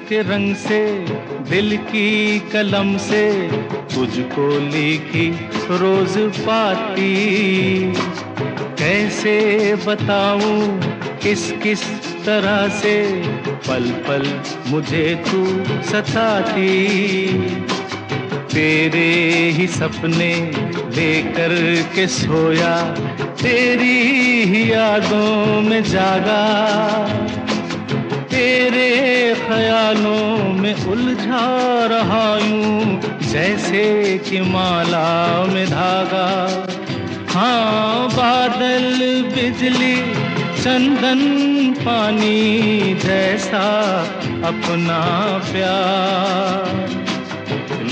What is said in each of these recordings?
के रंग से, दिल की कलम से तुझको लिखी रोज पाती। कैसे बताऊं किस किस तरह से पल पल मुझे तू सताती। तेरे ही सपने लेकर के सोया, तेरी ही यादों में जागा, तेरे ख्यालों में उलझा रहा यूं जैसे कि माला में धागा। हाँ, बादल बिजली चंदन पानी जैसा अपना प्यार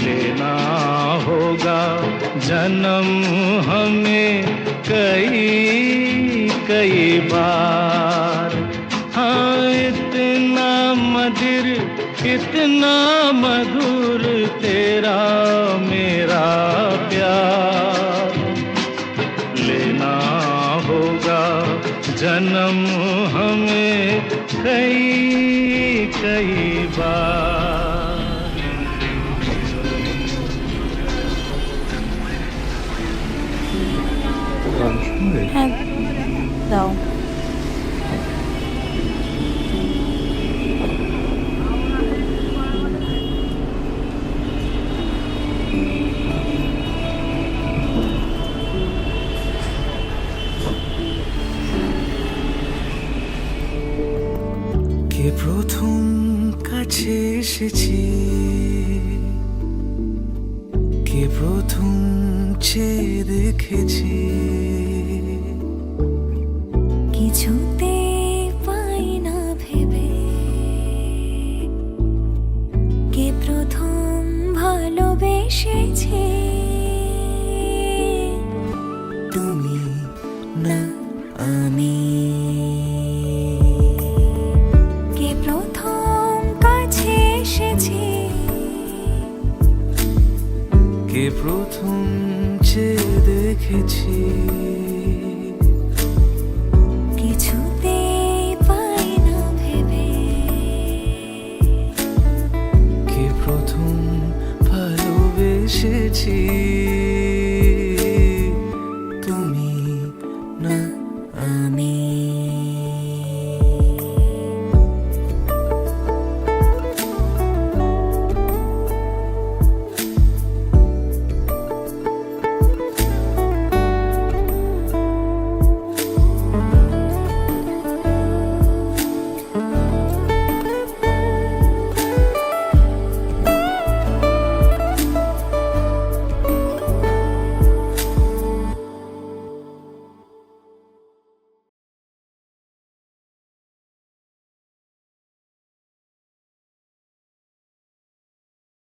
लेना होगा जन्म हमें कई कई बार। हाँ, इतना मधुर इतना मधुर तेरा मेरा प्यार लेना होगा जन्म हमें कई कई बार। হ্যাঁ দাও। কে প্রথম কাছে এসেছি, কে প্রথম চেয়ে দেখেছি, কিছুতে পাই না ভেবে কে প্রথম ভালোবেসেছে। তুমি না আমি। কে প্রথম কাছে এসেছে, কে প্রথম চেয়ে দেখেছি, কিছুতে পাই না ভেবে কে প্রথম ভালোবেসেছি।